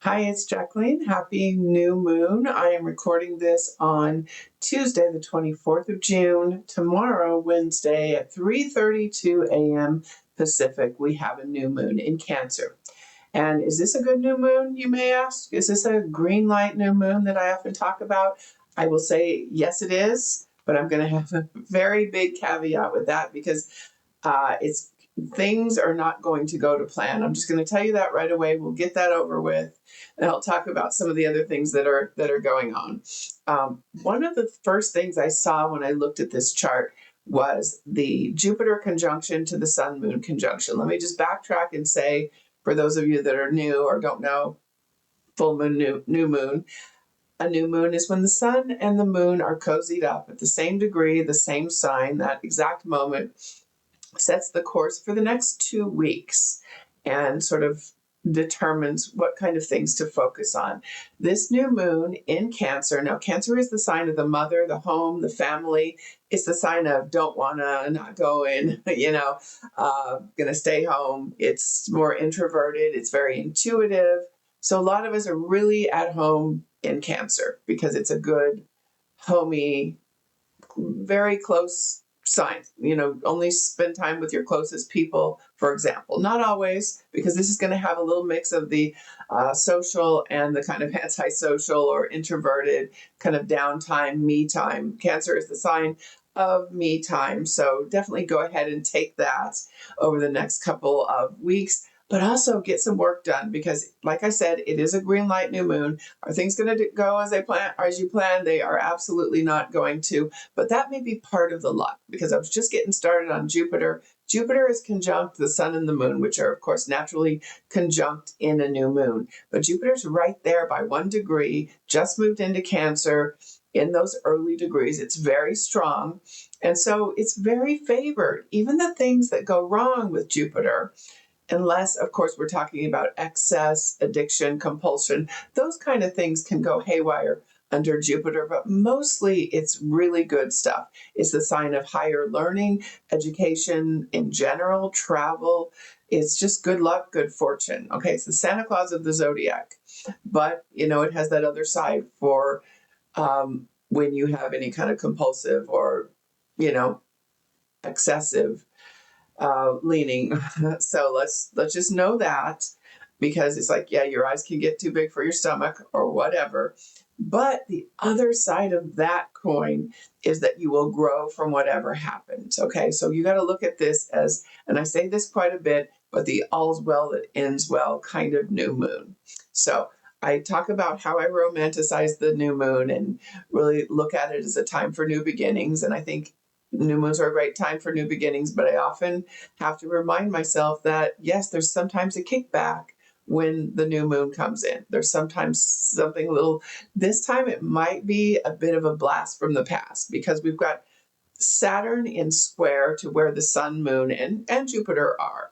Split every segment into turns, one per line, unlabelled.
Hi, it's Jackleen. Happy new moon. I am recording this on Tuesday, the 24th of June. Tomorrow, Wednesday at 3:32 a.m. Pacific, we have a new moon in Cancer. And is this a good new moon, you may ask? Is this a green light new moon that I often talk about? I will say, yes, it is, but I'm going to have a very big caveat with that because it's things are not going to go to plan. I'm just going to tell you that right away. We'll get that over with, and I'll talk about some of the other things that are going on. One of the first things I saw when I looked at this chart was the Jupiter conjunction to the Sun Moon conjunction. Let me just backtrack and say, for those of you that are new or don't know, full moon, new moon. A new moon is when the sun and the moon are cozied up at the same degree, the same sign, that exact moment sets the course for the next 2 weeks and sort of determines what kind of things to focus on. This new moon in Cancer, now Cancer is the sign of the mother, the home, the family. It's the sign of don't wanna, not going, gonna stay home. It's more introverted, it's very intuitive. So a lot of us are really at home in Cancer because it's a good, homey, very close sign. Only spend time with your closest people, for example. Not always, because this is going to have a little mix of the social and the kind of antisocial or introverted kind of downtime, me time. Cancer is the sign of me time. So definitely go ahead and take that over the next couple of weeks. But also get some work done because, like I said, it is a green light new moon. Are things going to go as you plan? They are absolutely not going to. But that may be part of the luck because I was just getting started on Jupiter. Jupiter is conjunct the sun and the moon, which are, of course, naturally conjunct in a new moon. But Jupiter's right there by 1 degree, just moved into Cancer in those early degrees. It's very strong. And so it's very favored. Even the things that go wrong with Jupiter, unless, of course, we're talking about excess, addiction, compulsion, those kind of things can go haywire under Jupiter, but mostly it's really good stuff. It's the sign of higher learning, education in general, travel. It's just good luck, good fortune. Okay, it's the Santa Claus of the zodiac, but it has that other side for when you have any kind of compulsive or excessive leaning. So let's just know that, because it's like, yeah, your eyes can get too big for your stomach or whatever. But the other side of that coin is that you will grow from whatever happens. Okay, so you got to look at this as, and I say this quite a bit, but the all's well that ends well kind of new moon. So I talk about how I romanticize the new moon and really look at it as a time for new beginnings. And I think new moons are a great time for new beginnings, but I often have to remind myself that, yes, there's sometimes a kickback when the new moon comes in. There's sometimes something a little, this time it might be a bit of a blast from the past because we've got Saturn in square to where the sun, moon, and Jupiter are.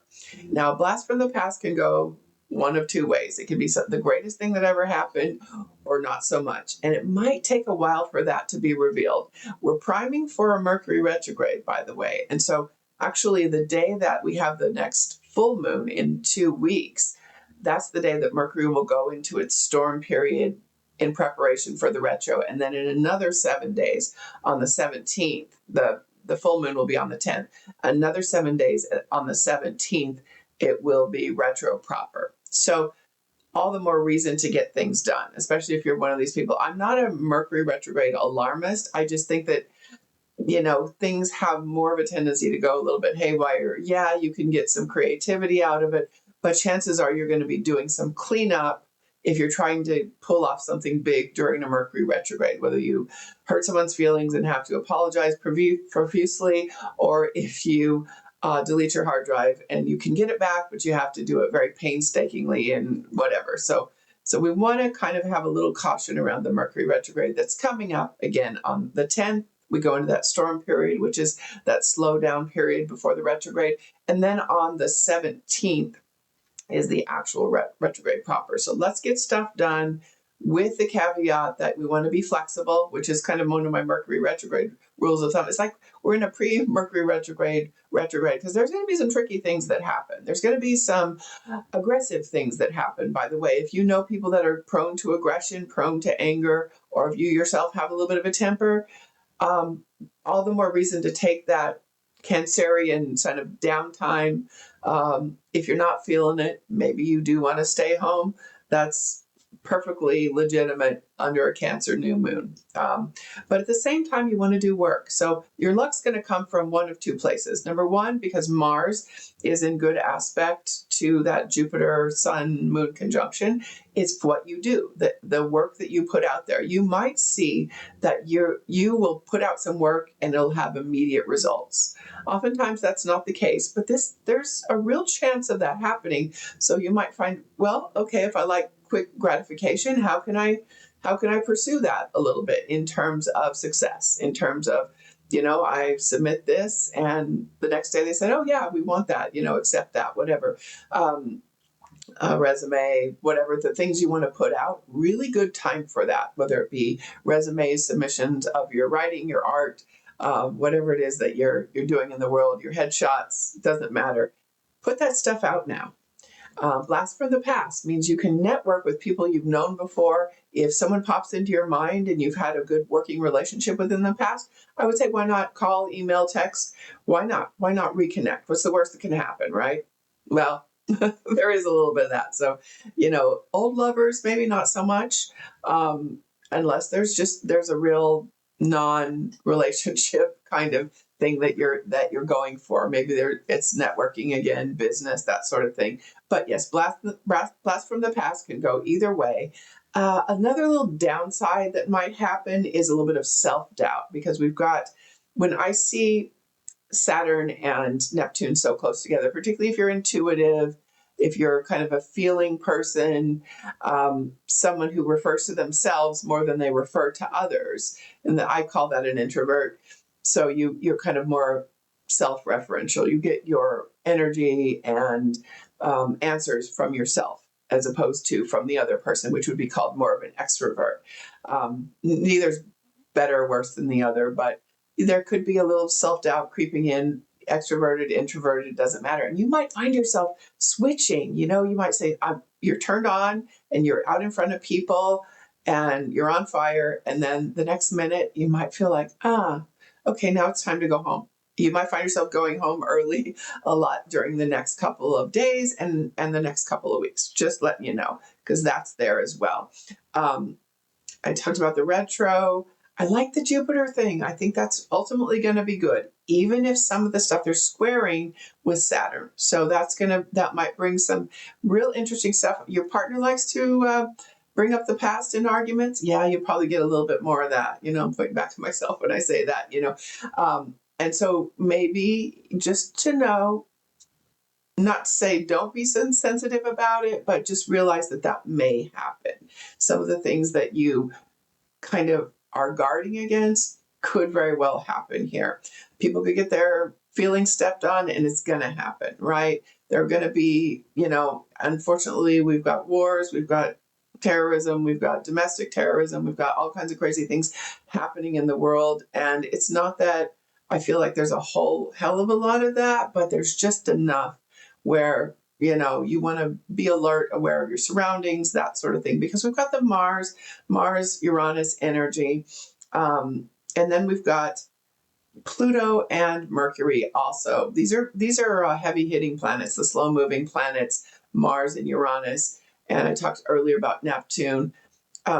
Now, a blast from the past can go one of two ways. It can be the greatest thing that ever happened or not so much. And it might take a while for that to be revealed. We're priming for a Mercury retrograde, by the way. And so actually the day that we have the next full moon in 2 weeks, that's the day that Mercury will go into its storm period in preparation for the retro. And then in another 7 days, on the 17th, the full moon will be on the 10th. Another 7 days on the 17th, it will be retro proper. So all the more reason to get things done, especially if you're one of these people. I'm not a Mercury retrograde alarmist. I just think that, things have more of a tendency to go a little bit haywire. Yeah, you can get some creativity out of it, but chances are you're going to be doing some cleanup if you're trying to pull off something big during a Mercury retrograde, whether you hurt someone's feelings and have to apologize profusely, or if you delete your hard drive and you can get it back, but you have to do it very painstakingly and whatever. So we want to kind of have a little caution around the Mercury retrograde that's coming up again on the 10th. We go into that storm period, which is that slow down period before the retrograde. And then on the 17th is the actual retrograde proper. So let's get stuff done. with the caveat that we want to be flexible, which is kind of one of my Mercury retrograde rules of thumb. It's like we're in a pre-Mercury retrograde, because there's going to be some tricky things that happen. There's going to be some aggressive things that happen, by the way. If you know people that are prone to aggression, prone to anger, or if you yourself have a little bit of a temper, all the more reason to take that Cancerian kind of downtime. If you're not feeling it, maybe you do want to stay home. That's perfectly legitimate under a Cancer new moon. But at the same time, you want to do work. So your luck's going to come from one of two places. Number one, because Mars is in good aspect to that Jupiter, Sun, Moon conjunction. It's what you do, the work that you put out there. You might see that you will put out some work and it'll have immediate results. Oftentimes that's not the case, but there's a real chance of that happening. So you might find, well, okay, if I like quick gratification, how can I pursue that a little bit in terms of success, in terms of, I submit this and the next day they said, oh yeah, we want that, accept that, whatever. Resume, whatever the things you want to put out, really good time for that, whether it be resumes, submissions of your writing, your art, whatever it is that you're doing in the world, your headshots, doesn't matter. Put that stuff out now. Blast from the past means you can network with people you've known before. If someone pops into your mind and you've had a good working relationship with in the past, I would say, why not call, email, text? Why not? Why not reconnect? What's the worst that can happen, right? Well, there is a little bit of that. So, old lovers, maybe not so much, unless there's a real non-relationship kind of thing that you're going for. Maybe it's networking again, business, that sort of thing. But yes, blast from the past can go either way. Another little downside that might happen is a little bit of self-doubt, because when I see Saturn and Neptune so close together, particularly if you're intuitive, if you're kind of a feeling person, someone who refers to themselves more than they refer to others. And I call that an introvert. So you're kind of more self-referential. You get your energy and answers from yourself as opposed to from the other person, which would be called more of an extrovert. Neither's better or worse than the other, but there could be a little self-doubt creeping in. Extroverted, introverted, doesn't matter. And you might find yourself switching. You might say, you're turned on and you're out in front of people and you're on fire. And then the next minute you might feel like, okay, now it's time to go home. You might find yourself going home early a lot during the next couple of days and the next couple of weeks. Just letting you know, because that's there as well. I talked about the retro. I like the Jupiter thing. I think that's ultimately going to be good, even if some of the stuff they're squaring with Saturn. So that might bring some real interesting stuff. Your partner likes to bring up the past in arguments. Yeah, you probably get a little bit more of that. I'm pointing back to myself when I say that, and so maybe just to know, not to say don't be sensitive about it, but just realize that may happen. Some of the things that you kind of are guarding against could very well happen here. People could get their feelings stepped on and it's going to happen, right? They're going to be, unfortunately, we've got wars, we've got terrorism, we've got domestic terrorism, we've got all kinds of crazy things happening in the world. And it's not that I feel like there's a whole hell of a lot of that, but there's just enough where you want to be alert, aware of your surroundings, that sort of thing, because we've got the Mars, Uranus energy. And then we've got Pluto and Mercury also. These are heavy hitting planets, the slow moving planets, Mars and Uranus. And I talked earlier about Neptune.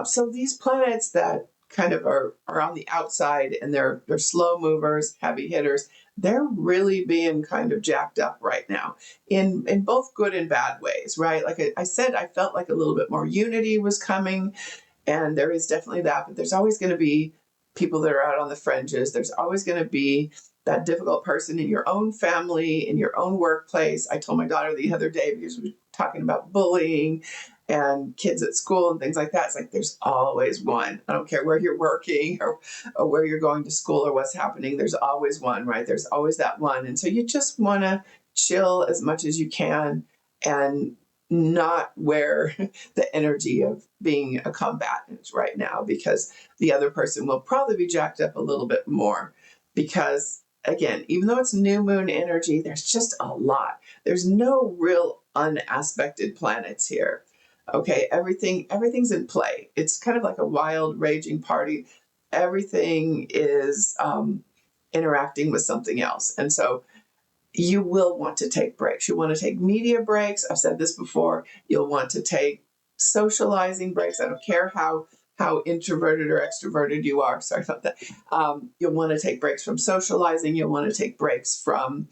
So these planets that kind of are on the outside and they're slow movers, heavy hitters, they're really being kind of jacked up right now in both good and bad ways, right? Like I said, I felt like a little bit more unity was coming, and there is definitely that, but there's always going to be people that are out on the fringes. There's always going to be that difficult person in your own family, in your own workplace. I told my daughter the other day, because we were talking about bullying and kids at school and things like that. It's like, there's always one. I don't care where you're working or where you're going to school or what's happening. There's always one, right? There's always that one. And so you just want to chill as much as you can and not where the energy of being a combatant right now, because the other person will probably be jacked up a little bit more. Because again, even though it's new moon energy, there's just a lot. There's no real unaspected planets here. Okay, everything's in play. It's kind of like a wild, raging party. Everything is interacting with something else, and so you will want to take breaks. You want to take media breaks. I've said this before. You'll want to take socializing breaks. I don't care how introverted or extroverted you are. Sorry about that. You'll want to take breaks from socializing. You'll want to take breaks from,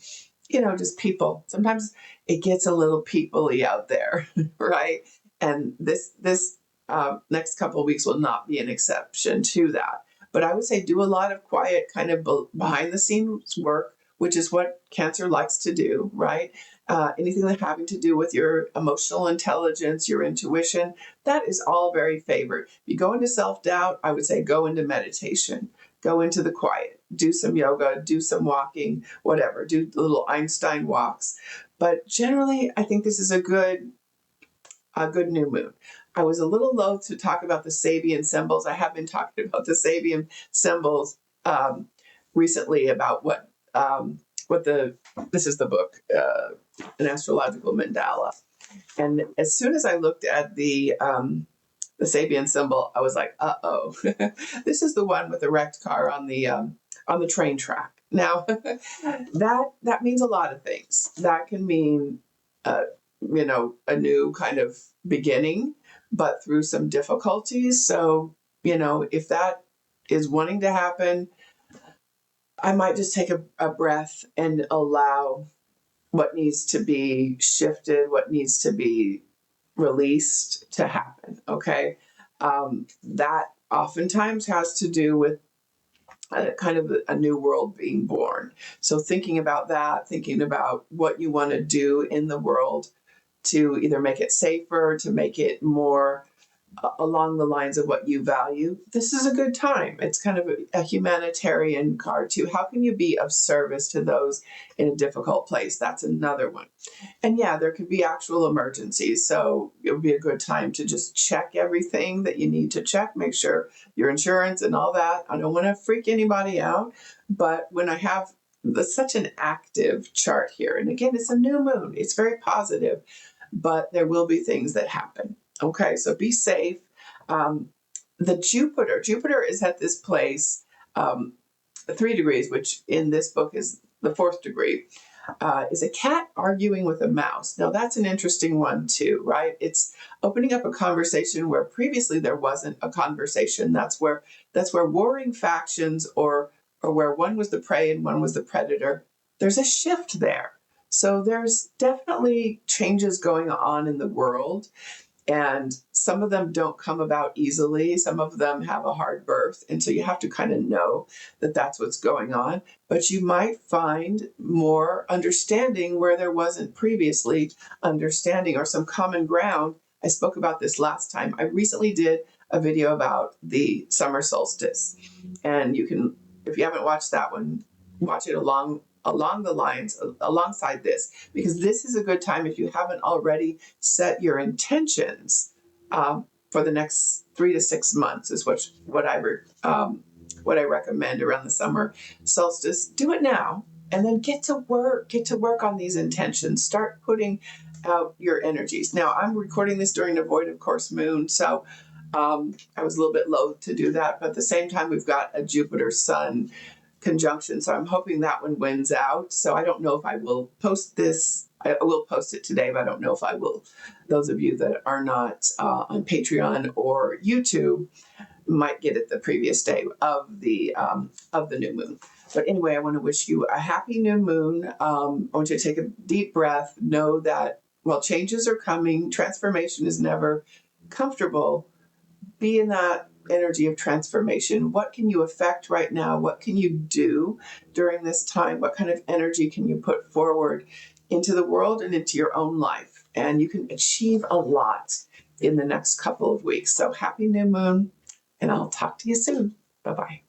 just people. Sometimes it gets a little people-y out there, right? And this next couple of weeks will not be an exception to that. But I would say do a lot of quiet kind of behind the scenes work, which is what Cancer likes to do, right? Anything that having to do with your emotional intelligence, your intuition, that is all very favored. If you go into self-doubt, I would say go into meditation, go into the quiet, do some yoga, do some walking, whatever, do little Einstein walks. But generally, I think this is a good new moon. I was a little loath to talk about the Sabian symbols. I have been talking about the Sabian symbols recently about this is the book, an astrological mandala. And as soon as I looked at the Sabian symbol, I was like, uh-oh, this is the one with the wrecked car on the train track. Now, that means a lot of things. That can mean, a new kind of beginning, but through some difficulties. So, if that is wanting to happen, I might just take a breath and allow what needs to be shifted, what needs to be released to happen. Okay. That oftentimes has to do with kind of a new world being born. So thinking about that, thinking about what you want to do in the world to either make it safer, to make it more along the lines of what you value, this is a good time. It's kind of a humanitarian card too. How can you be of service to those in a difficult place? That's another one. And yeah, there could be actual emergencies. So it would be a good time to just check everything that you need to check, make sure your insurance and all that. I don't want to freak anybody out, but when I have such an active chart here, and again, it's a new moon, it's very positive, but there will be things that happen. Okay, so be safe. The Jupiter is at this place, 3 degrees, which in this book is the 4th degree, is a cat arguing with a mouse. Now that's an interesting one too, right? It's opening up a conversation where previously there wasn't a conversation. That's where warring factions or where one was the prey and one was the predator. There's a shift there. So there's definitely changes going on in the world. And some of them don't come about easily. Some of them have a hard birth. And so you have to kind of know that that's what's going on. But you might find more understanding where there wasn't previously understanding, or some common ground. I spoke about this last time. I recently did a video about the summer solstice. And you can, if you haven't watched that one, watch it along the lines alongside this, because this is a good time, if you haven't already, set your intentions for the next 3 to 6 months is what I recommend around the summer solstice. Do it now, and then get to work on these intentions. Start putting out your energies. Now, I'm recording this during the void of course moon, so I was a little bit loath to do that, but at the same time we've got a Jupiter Sun conjunction, so I'm hoping that one wins out. So I don't know if I will post this. I will post it today, but I don't know if I will. Those of you that are not on Patreon or YouTube might get it the previous day of the new moon. But anyway, I want to wish you a happy new moon. I want you to take a deep breath. Know that while changes are coming, transformation is never comfortable. Be in that energy of transformation. What can you affect right now? What can you do during this time? What kind of energy can you put forward into the world and into your own life? And you can achieve a lot in the next couple of weeks. So happy new moon, and I'll talk to you soon. Bye-bye.